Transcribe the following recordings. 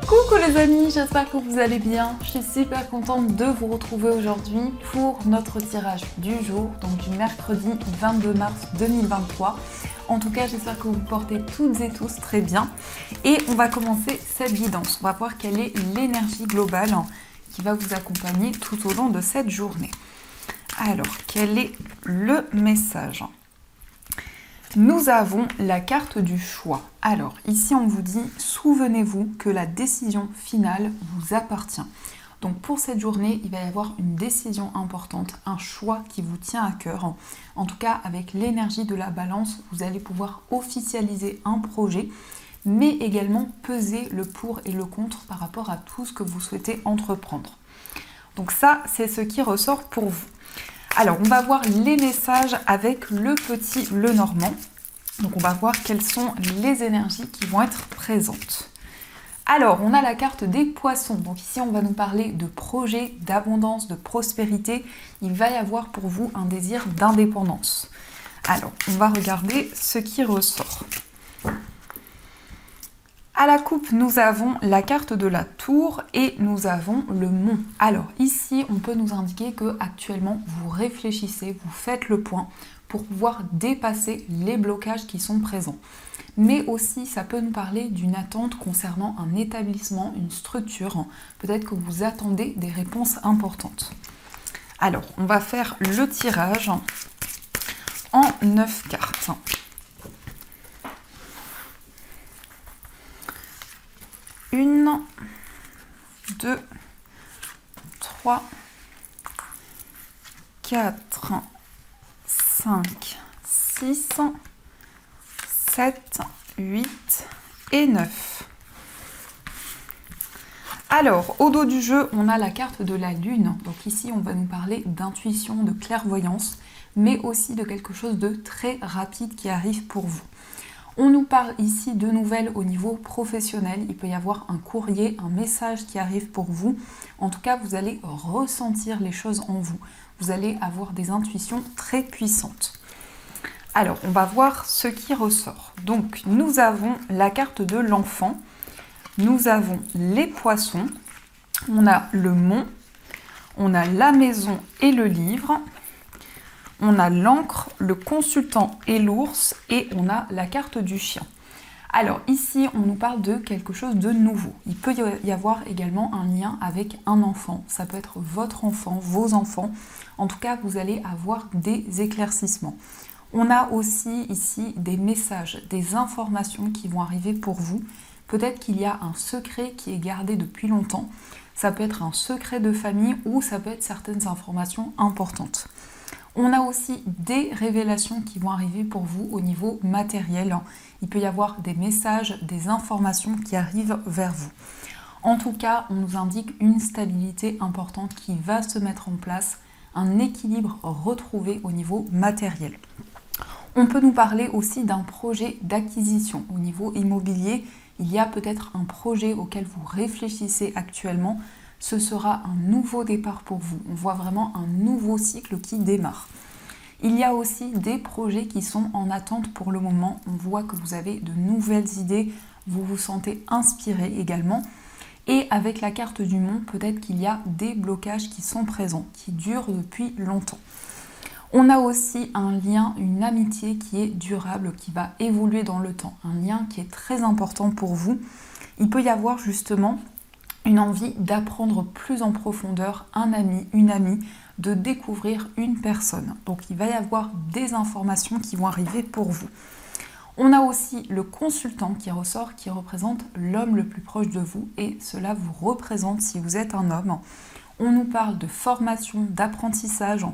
Coucou les amis, j'espère que vous allez bien. Je suis super contente de vous retrouver aujourd'hui pour notre tirage du jour, donc du mercredi 22 mars 2023. En tout cas, j'espère que vous portez toutes et tous très bien. Et on va commencer cette guidance. On va voir quelle est l'énergie globale qui va vous accompagner tout au long de cette journée. Alors, quel est le message ? Nous avons la carte du choix. Alors, ici, on vous dit, souvenez-vous que la décision finale vous appartient. Donc, pour cette journée, il va y avoir une décision importante, un choix qui vous tient à cœur. En tout cas, avec l'énergie de la balance, vous allez pouvoir officialiser un projet, mais également peser le pour et le contre par rapport à tout ce que vous souhaitez entreprendre. Donc ça, c'est ce qui ressort pour vous. Alors, on va voir les messages avec le petit Lenormand. Donc, on va voir quelles sont les énergies qui vont être présentes. Alors, on a la carte des poissons. Donc ici, on va nous parler de projets, d'abondance, de prospérité. Il va y avoir pour vous un désir d'indépendance. Alors, on va regarder ce qui ressort. À la coupe, nous avons la carte de la tour et nous avons le mont. Alors ici, on peut nous indiquer que actuellement vous réfléchissez, vous faites le point pour pouvoir dépasser les blocages qui sont présents. Mais aussi, ça peut nous parler d'une attente concernant un établissement, une structure. Peut-être que vous attendez des réponses importantes. Alors, on va faire le tirage en 9 cartes. 1, 2, 3, 4, 5, 6, 7, 8 et 9. Alors, au dos du jeu, on a la carte de la lune. Donc ici, on va nous parler d'intuition, de clairvoyance, mais aussi de quelque chose de très rapide qui arrive pour vous. On nous parle ici de nouvelles au niveau professionnel. Il peut y avoir un courrier, un message qui arrive pour vous. En tout cas, vous allez ressentir les choses en vous. Vous allez avoir des intuitions très puissantes. Alors, on va voir ce qui ressort. Donc, nous avons la carte de l'enfant. Nous avons les poissons. On a le mont. On a la maison et le livre. On a l'encre, le consultant et l'ours, et on a la carte du chien. Alors ici, on nous parle de quelque chose de nouveau. Il peut y avoir également un lien avec un enfant. Ça peut être votre enfant, vos enfants. En tout cas, vous allez avoir des éclaircissements. On a aussi ici des messages, des informations qui vont arriver pour vous. Peut-être qu'il y a un secret qui est gardé depuis longtemps. Ça peut être un secret de famille ou ça peut être certaines informations importantes. On a aussi des révélations qui vont arriver pour vous au niveau matériel. Il peut y avoir des messages, des informations qui arrivent vers vous. En tout cas, on nous indique une stabilité importante qui va se mettre en place, un équilibre retrouvé au niveau matériel. On peut nous parler aussi d'un projet d'acquisition au niveau immobilier. Il y a peut-être un projet auquel vous réfléchissez actuellement. Ce sera un nouveau départ pour vous. On voit vraiment un nouveau cycle qui démarre. Il y a aussi des projets qui sont en attente pour le moment. On voit que vous avez de nouvelles idées, vous vous sentez inspiré également. Et avec la carte du mont, peut-être qu'il y a des blocages qui sont présents, qui durent depuis longtemps. On a aussi un lien, une amitié qui est durable, qui va évoluer dans le temps. Un lien qui est très important pour vous. Il peut y avoir justement une envie d'apprendre plus en profondeur un ami, une amie, de découvrir une personne. Donc il va y avoir des informations qui vont arriver pour vous. On a aussi le consultant qui ressort, qui représente l'homme le plus proche de vous et cela vous représente si vous êtes un homme. On nous parle de formation, d'apprentissage.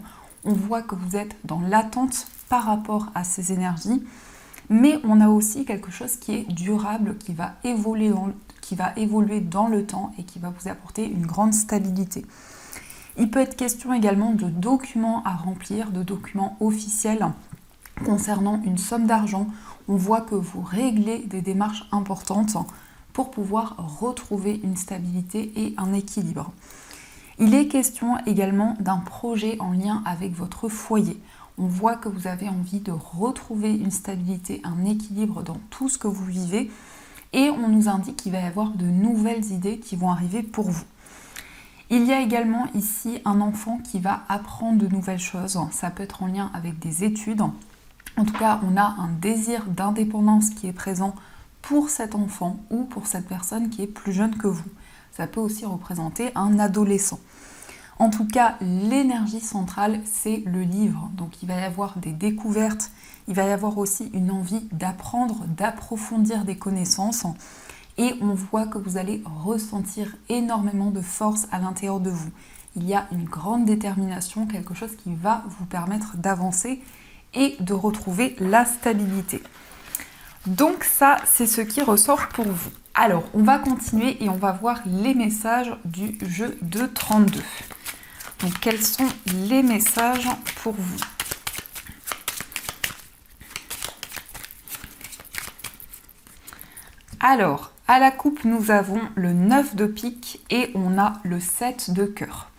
On voit que vous êtes dans l'attente par rapport à ces énergies. Mais on a aussi quelque chose qui est durable, qui va évoluer dans le temps et qui va vous apporter une grande stabilité. Il peut être question également de documents à remplir, de documents officiels concernant une somme d'argent. On voit que vous réglez des démarches importantes pour pouvoir retrouver une stabilité et un équilibre. Il est question également d'un projet en lien avec votre foyer. On voit que vous avez envie de retrouver une stabilité, un équilibre dans tout ce que vous vivez et on nous indique qu'il va y avoir de nouvelles idées qui vont arriver pour vous. Il y a également ici un enfant qui va apprendre de nouvelles choses. Ça peut être en lien avec des études. En tout cas, on a un désir d'indépendance qui est présent pour cet enfant ou pour cette personne qui est plus jeune que vous. Ça peut aussi représenter un adolescent. En tout cas, l'énergie centrale, c'est le livre. Donc il va y avoir des découvertes, il va y avoir aussi une envie d'apprendre, d'approfondir des connaissances. Et on voit que vous allez ressentir énormément de force à l'intérieur de vous. Il y a une grande détermination, quelque chose qui va vous permettre d'avancer et de retrouver la stabilité. Donc ça, c'est ce qui ressort pour vous. Alors, on va continuer et on va voir les messages du jeu de 32. Donc, quels sont les messages pour vous ? Alors, à la coupe, nous avons le 9 de pique et on a le 7 de cœur.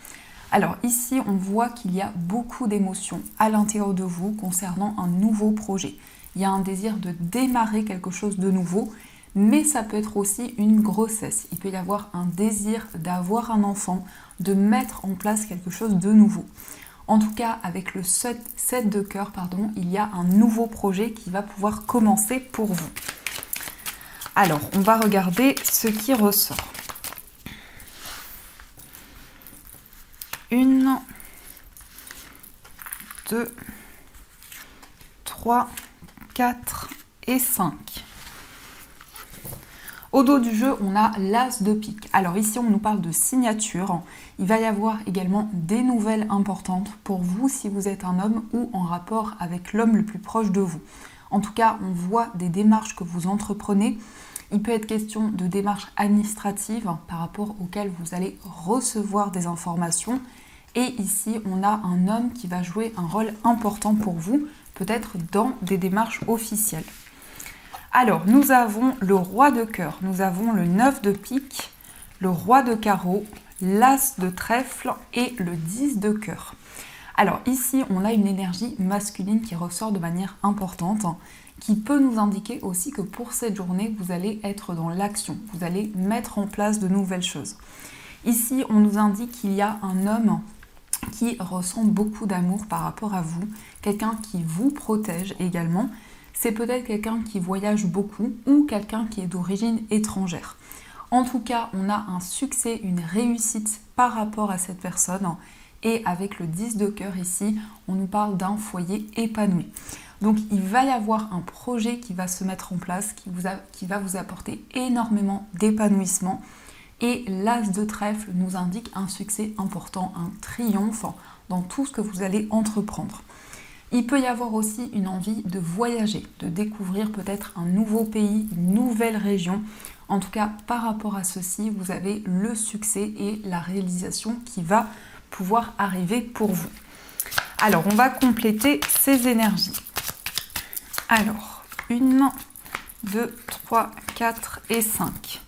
Alors ici, on voit qu'il y a beaucoup d'émotions à l'intérieur de vous concernant un nouveau projet. Il y a un désir de démarrer quelque chose de nouveau, mais ça peut être aussi une grossesse. Il peut y avoir un désir d'avoir un enfant, de mettre en place quelque chose de nouveau. En tout cas, avec le 7 de cœur, il y a un nouveau projet qui va pouvoir commencer pour vous. Alors, on va regarder ce qui ressort. 1, 2, 3, 4 et 5. Au dos du jeu, on a l'as de pique. Alors ici, on nous parle de signature. Il va y avoir également des nouvelles importantes pour vous si vous êtes un homme ou en rapport avec l'homme le plus proche de vous. En tout cas, on voit des démarches que vous entreprenez. Il peut être question de démarches administratives par rapport auxquelles vous allez recevoir des informations. Et ici, on a un homme qui va jouer un rôle important pour vous, peut-être dans des démarches officielles. Alors, nous avons le roi de cœur, nous avons le 9 de pique, le roi de carreau, l'as de trèfle et le 10 de cœur. Alors ici, on a une énergie masculine qui ressort de manière importante, qui peut nous indiquer aussi que pour cette journée, vous allez être dans l'action, vous allez mettre en place de nouvelles choses. Ici, on nous indique qu'il y a un homme qui ressent beaucoup d'amour par rapport à vous, quelqu'un qui vous protège également. C'est peut-être quelqu'un qui voyage beaucoup ou quelqu'un qui est d'origine étrangère. En tout cas, on a un succès, une réussite par rapport à cette personne. Et avec le 10 de cœur ici, on nous parle d'un foyer épanoui. Donc il va y avoir un projet qui va se mettre en place, qui va vous apporter énormément d'épanouissement. Et l'as de trèfle nous indique un succès important, un triomphe dans tout ce que vous allez entreprendre. Il peut y avoir aussi une envie de voyager, de découvrir peut-être un nouveau pays, une nouvelle région. En tout cas, par rapport à ceci, vous avez le succès et la réalisation qui va pouvoir arriver pour vous. Alors, on va compléter ces énergies. Alors, 1, 2, 3, 4 et 5.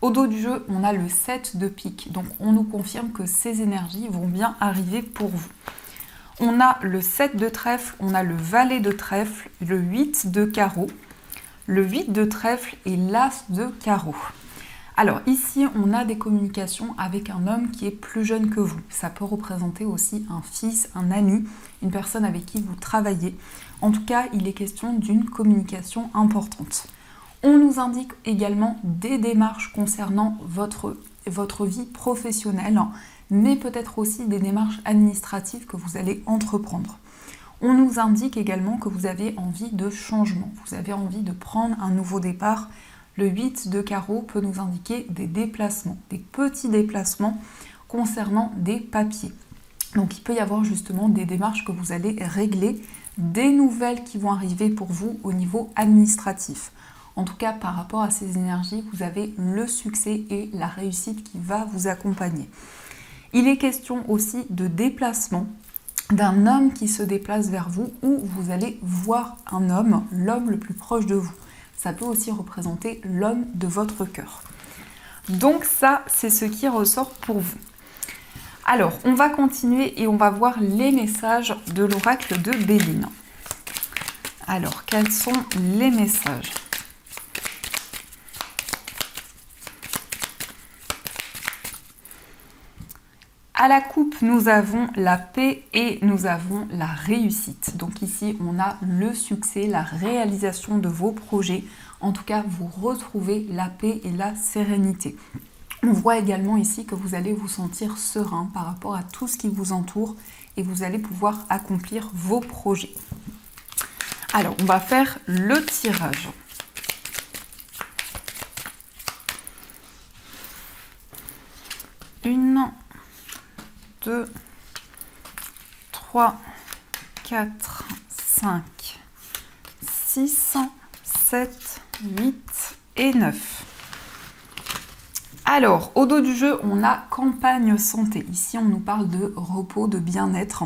Au dos du jeu, on a le 7 de pique. Donc, on nous confirme que ces énergies vont bien arriver pour vous. On a le 7 de trèfle, on a le valet de trèfle, le 8 de carreau, le 8 de trèfle et l'as de carreau. Alors ici, on a des communications avec un homme qui est plus jeune que vous. Ça peut représenter aussi un fils, un ami, une personne avec qui vous travaillez. En tout cas, il est question d'une communication importante. On nous indique également des démarches concernant votre vie professionnelle, mais peut-être aussi des démarches administratives que vous allez entreprendre. On nous indique également que vous avez envie de changement, vous avez envie de prendre un nouveau départ. Le 8 de carreau peut nous indiquer des déplacements, des petits déplacements concernant des papiers. Donc il peut y avoir justement des démarches que vous allez régler, des nouvelles qui vont arriver pour vous au niveau administratif. En tout cas, par rapport à ces énergies, vous avez le succès et la réussite qui va vous accompagner. Il est question aussi de déplacement, d'un homme qui se déplace vers vous ou vous allez voir un homme, l'homme le plus proche de vous. Ça peut aussi représenter l'homme de votre cœur. Donc ça, c'est ce qui ressort pour vous. Alors, on va continuer et on va voir les messages de l'oracle de Béline. Alors, quels sont les messages ? À la coupe, nous avons la paix et nous avons la réussite. Donc ici, on a le succès, la réalisation de vos projets. En tout cas, vous retrouvez la paix et la sérénité. On voit également ici que vous allez vous sentir serein par rapport à tout ce qui vous entoure et vous allez pouvoir accomplir vos projets. Alors, on va faire le tirage. Une, 2, 3, 4, 5, 6, 7, 8 et 9. Alors, au dos du jeu, on a campagne santé. Ici, on nous parle de repos, de bien-être.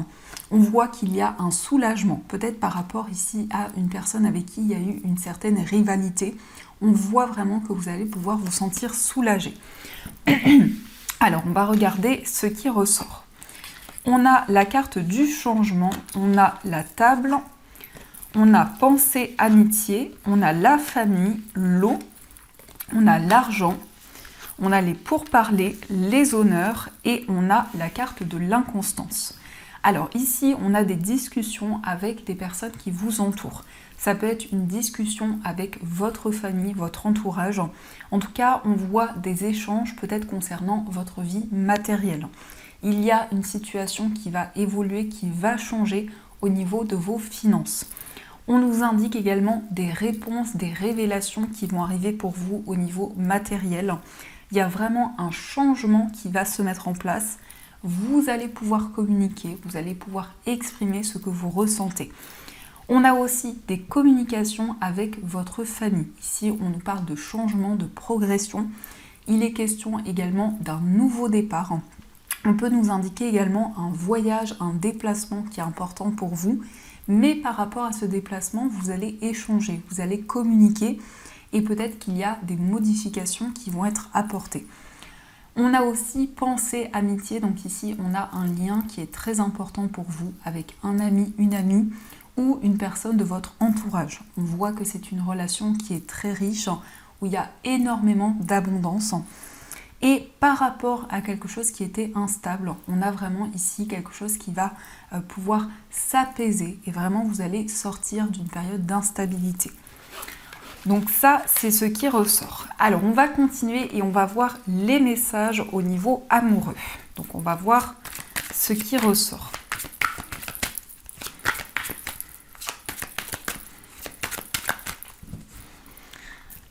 On voit qu'il y a un soulagement, peut-être par rapport ici à une personne avec qui il y a eu une certaine rivalité. On voit vraiment que vous allez pouvoir vous sentir soulagé. Alors, on va regarder ce qui ressort. On a la carte du changement, on a la table, on a pensée, amitié, on a la famille, l'eau, on a l'argent, on a les pourparlers, les honneurs et on a la carte de l'inconstance. Alors ici, on a des discussions avec des personnes qui vous entourent. Ça peut être une discussion avec votre famille, votre entourage. En tout cas, on voit des échanges peut-être concernant votre vie matérielle. Il y a une situation qui va évoluer, qui va changer au niveau de vos finances. On nous indique également des réponses, des révélations qui vont arriver pour vous au niveau matériel. Il y a vraiment un changement qui va se mettre en place. Vous allez pouvoir communiquer, vous allez pouvoir exprimer ce que vous ressentez. On a aussi des communications avec votre famille. Ici, on nous parle de changement, de progression. Il est question également d'un nouveau départ. On peut nous indiquer également un voyage, un déplacement qui est important pour vous. Mais par rapport à ce déplacement, vous allez échanger, vous allez communiquer et peut-être qu'il y a des modifications qui vont être apportées. On a aussi pensée, amitié, donc ici on a un lien qui est très important pour vous avec un ami, une amie ou une personne de votre entourage. On voit que c'est une relation qui est très riche, où il y a énormément d'abondance. Et par rapport à quelque chose qui était instable, on a vraiment ici quelque chose qui va pouvoir s'apaiser et vraiment vous allez sortir d'une période d'instabilité. Donc ça, c'est ce qui ressort. Alors, on va continuer et on va voir les messages au niveau amoureux. Donc, on va voir ce qui ressort.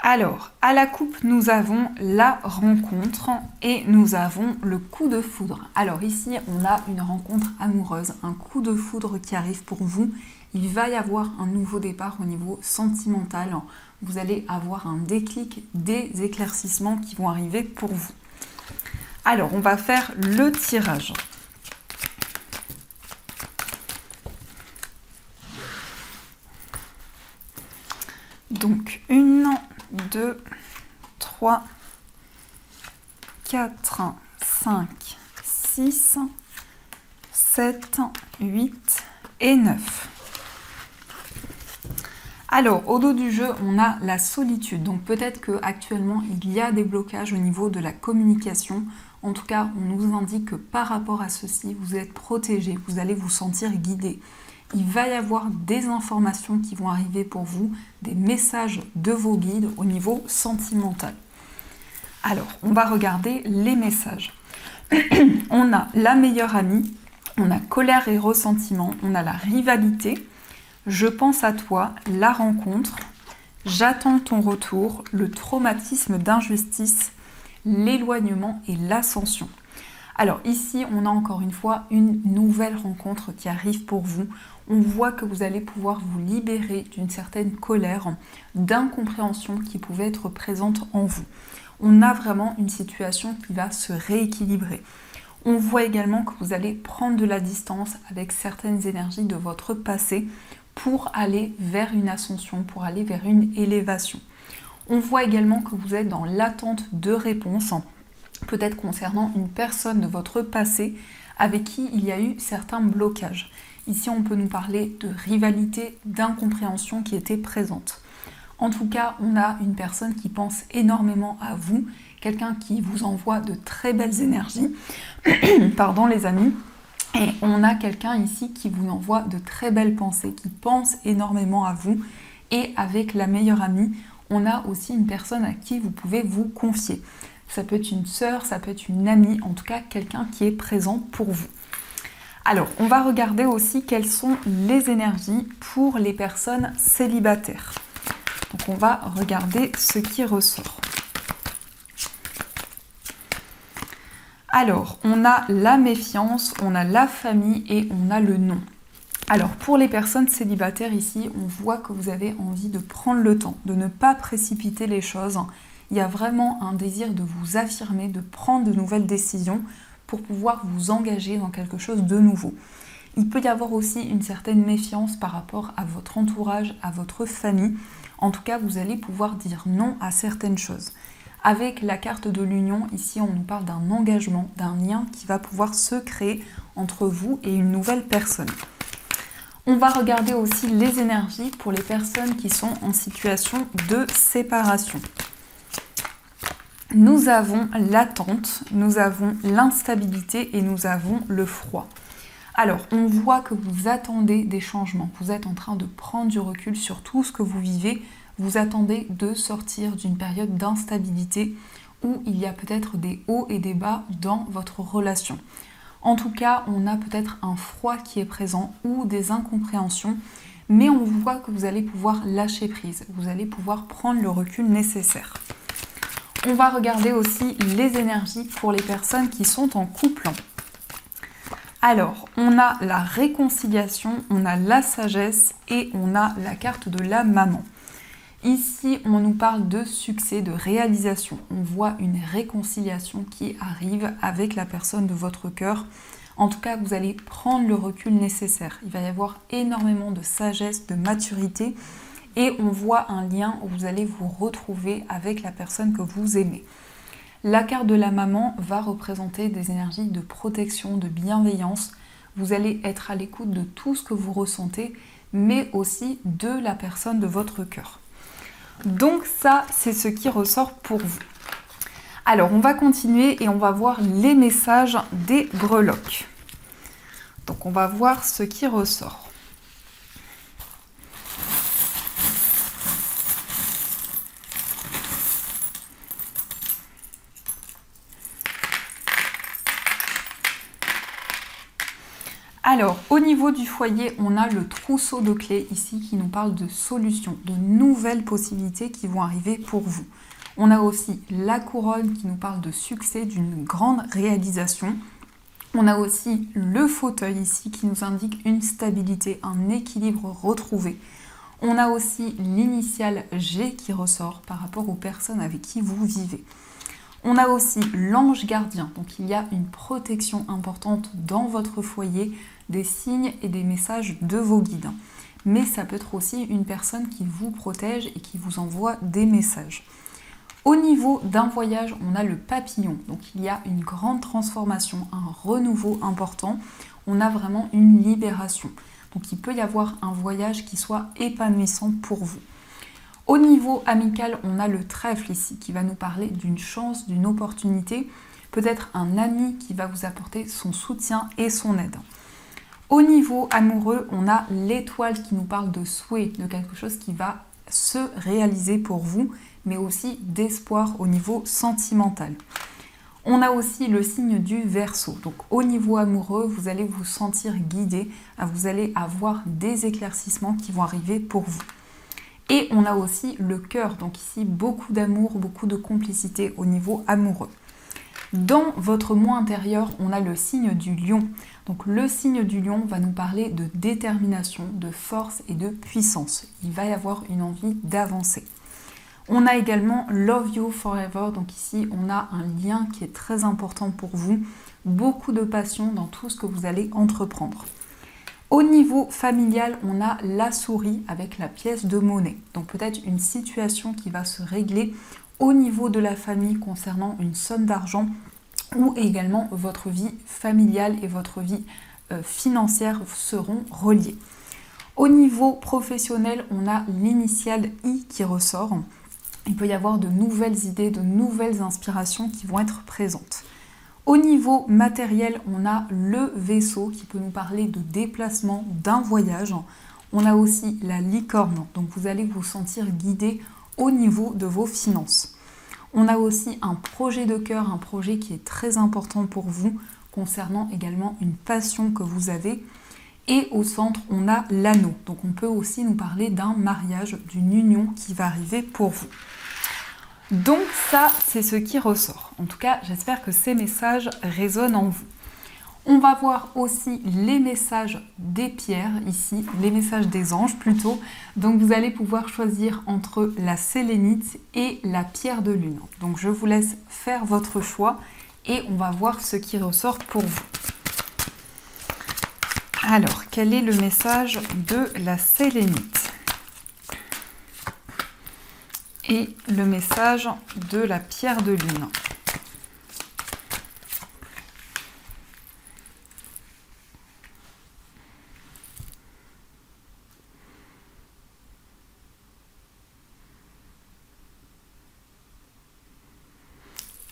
Alors, à la coupe, nous avons la rencontre et nous avons le coup de foudre. Alors ici, on a une rencontre amoureuse, un coup de foudre qui arrive pour vous. Il va y avoir un nouveau départ au niveau sentimental. Vous allez avoir un déclic, des éclaircissements qui vont arriver pour vous. Alors, on va faire le tirage. Donc, 1, 2, 3, 4, 5, 6, 7, 8 et 9. Alors, au dos du jeu, on a la solitude. Donc peut-être qu'actuellement, il y a des blocages au niveau de la communication. En tout cas, on nous indique que par rapport à ceci, vous êtes protégé, vous allez vous sentir guidé. Il va y avoir des informations qui vont arriver pour vous, des messages de vos guides au niveau sentimental. Alors, on va regarder les messages. On a la meilleure amie, on a colère et ressentiment, on a la rivalité, je pense à toi, la rencontre, j'attends ton retour, le traumatisme d'injustice, l'éloignement et l'ascension. Alors ici, on a encore une fois une nouvelle rencontre qui arrive pour vous. On voit que vous allez pouvoir vous libérer d'une certaine colère, d'incompréhension qui pouvait être présente en vous. On a vraiment une situation qui va se rééquilibrer. On voit également que vous allez prendre de la distance avec certaines énergies de votre passé pour aller vers une ascension, pour aller vers une élévation. On voit également que vous êtes dans l'attente de réponses, peut-être concernant une personne de votre passé avec qui il y a eu certains blocages. Ici, on peut nous parler de rivalité, d'incompréhension qui était présente. En tout cas, on a une personne qui pense énormément à vous, quelqu'un qui vous envoie de très belles énergies, pardon les amis, et on a quelqu'un ici qui vous envoie de très belles pensées, qui pense énormément à vous, et avec la meilleure amie, on a aussi une personne à qui vous pouvez vous confier. Ça peut être une sœur, ça peut être une amie, en tout cas quelqu'un qui est présent pour vous. Alors, on va regarder aussi quelles sont les énergies pour les personnes célibataires. Donc, on va regarder ce qui ressort. Alors, on a la méfiance, on a la famille et on a le non. Alors, pour les personnes célibataires ici, on voit que vous avez envie de prendre le temps, de ne pas précipiter les choses. Il y a vraiment un désir de vous affirmer, de prendre de nouvelles décisions pour pouvoir vous engager dans quelque chose de nouveau. Il peut y avoir aussi une certaine méfiance par rapport à votre entourage, à votre famille. En tout cas, vous allez pouvoir dire non à certaines choses. Avec la carte de l'union, ici, on nous parle d'un engagement, d'un lien qui va pouvoir se créer entre vous et une nouvelle personne. On va regarder aussi les énergies pour les personnes qui sont en situation de séparation. Nous avons l'attente, nous avons l'instabilité et nous avons le froid. Alors, on voit que vous attendez des changements. Vous êtes en train de prendre du recul sur tout ce que vous vivez. Vous attendez de sortir d'une période d'instabilité où il y a peut-être des hauts et des bas dans votre relation. En tout cas, on a peut-être un froid qui est présent ou des incompréhensions, mais on voit que vous allez pouvoir lâcher prise. Vous allez pouvoir prendre le recul nécessaire. On va regarder aussi les énergies pour les personnes qui sont en couple. Alors, on a la réconciliation, on a la sagesse et on a la carte de la maman. Ici, on nous parle de succès, de réalisation. On voit une réconciliation qui arrive avec la personne de votre cœur. En tout cas, vous allez prendre le recul nécessaire. Il va y avoir énormément de sagesse, de maturité. Et on voit un lien où vous allez vous retrouver avec la personne que vous aimez. La carte de la maman va représenter des énergies de protection, de bienveillance. Vous allez être à l'écoute de tout ce que vous ressentez, mais aussi de la personne de votre cœur. Donc ça, c'est ce qui ressort pour vous. Alors, on va continuer et on va voir les messages des breloques. Donc, on va voir ce qui ressort. Alors, au niveau du foyer, on a le trousseau de clés ici qui nous parle de solutions, de nouvelles possibilités qui vont arriver pour vous. On a aussi la couronne qui nous parle de succès, d'une grande réalisation. On a aussi le fauteuil ici qui nous indique une stabilité, un équilibre retrouvé. On a aussi l'initiale G qui ressort par rapport aux personnes avec qui vous vivez. On a aussi l'ange gardien, donc il y a une protection importante dans votre foyer, des signes et des messages de vos guides. Mais ça peut être aussi une personne qui vous protège et qui vous envoie des messages. Au niveau d'un voyage, on a le papillon, donc il y a une grande transformation, un renouveau important. On a vraiment une libération. Donc il peut y avoir un voyage qui soit épanouissant pour vous. Au niveau amical, on a le trèfle ici qui va nous parler d'une chance, d'une opportunité, peut-être un ami qui va vous apporter son soutien et son aide. Au niveau amoureux, on a l'étoile qui nous parle de souhait, de quelque chose qui va se réaliser pour vous, mais aussi d'espoir au niveau sentimental. On a aussi le signe du Verseau. Donc au niveau amoureux, vous allez vous sentir guidé, vous allez avoir des éclaircissements qui vont arriver pour vous. Et on a aussi le cœur, donc ici beaucoup d'amour, beaucoup de complicité au niveau amoureux. Dans votre moi intérieur, on a le signe du lion. Donc le signe du lion va nous parler de détermination, de force et de puissance. Il va y avoir une envie d'avancer. On a également Love You Forever, donc ici on a un lien qui est très important pour vous, beaucoup de passion dans tout ce que vous allez entreprendre. Au niveau familial, on a la souris avec la pièce de monnaie. Donc peut-être une situation qui va se régler au niveau de la famille concernant une somme d'argent ou également votre vie familiale et votre vie financière seront reliées. Au niveau professionnel, on a l'initiale I qui ressort. Il peut y avoir de nouvelles idées, de nouvelles inspirations qui vont être présentes. Au niveau matériel, on a le vaisseau qui peut nous parler de déplacement, d'un voyage. On a aussi la licorne, donc vous allez vous sentir guidé au niveau de vos finances. On a aussi un projet de cœur, un projet qui est très important pour vous, concernant également une passion que vous avez. Et au centre, on a l'anneau. Donc on peut aussi nous parler d'un mariage, d'une union qui va arriver pour vous. Donc ça, c'est ce qui ressort. En tout cas, j'espère que ces messages résonnent en vous. On va voir aussi les messages des pierres ici, les messages des anges plutôt. Donc vous allez pouvoir choisir entre la sélénite et la pierre de lune. Donc je vous laisse faire votre choix et on va voir ce qui ressort pour vous. Alors, quel est le message de la sélénite et le message de la pierre de lune?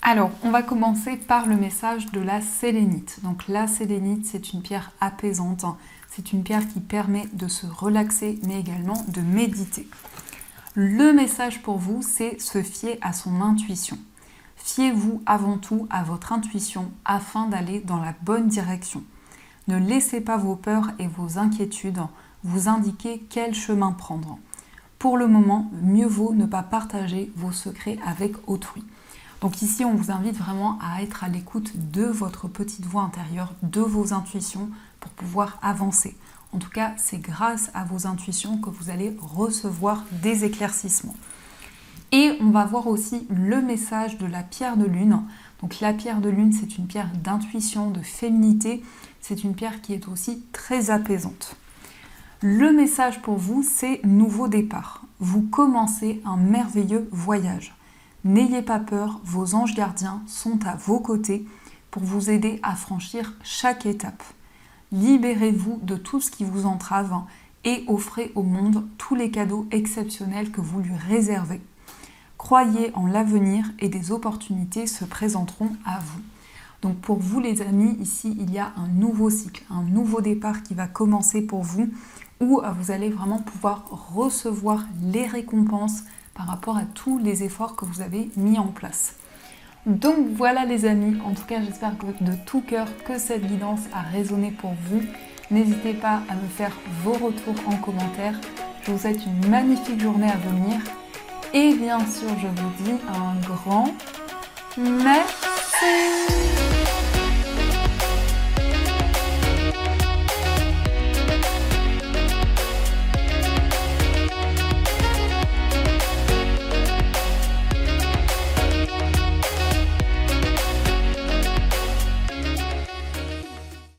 Alors, on va commencer par le message de la sélénite. Donc la sélénite, c'est une pierre apaisante, c'est une pierre qui permet de se relaxer, mais également de méditer. Le message pour vous, c'est se fier à son intuition. Fiez-vous avant tout à votre intuition afin d'aller dans la bonne direction. Ne laissez pas vos peurs et vos inquiétudes vous indiquer quel chemin prendre. Pour le moment, mieux vaut ne pas partager vos secrets avec autrui. Donc ici, on vous invite vraiment à être à l'écoute de votre petite voix intérieure, de vos intuitions pour pouvoir avancer. En tout cas, c'est grâce à vos intuitions que vous allez recevoir des éclaircissements. Et on va voir aussi le message de la pierre de lune. Donc la pierre de lune, c'est une pierre d'intuition, de féminité. C'est une pierre qui est aussi très apaisante. Le message pour vous, c'est nouveau départ. Vous commencez un merveilleux voyage. N'ayez pas peur, vos anges gardiens sont à vos côtés pour vous aider à franchir chaque étape. Libérez-vous de tout ce qui vous entrave et offrez au monde tous les cadeaux exceptionnels que vous lui réservez. Croyez en l'avenir et des opportunités se présenteront à vous. Donc pour vous les amis, ici il y a un nouveau cycle, un nouveau départ qui va commencer pour vous où vous allez vraiment pouvoir recevoir les récompenses par rapport à tous les efforts que vous avez mis en place. Donc voilà les amis, en tout cas j'espère de tout cœur que cette guidance a résonné pour vous. N'hésitez pas à me faire vos retours en commentaire. Je vous souhaite une magnifique journée à venir. Et bien sûr, je vous dis un grand merci.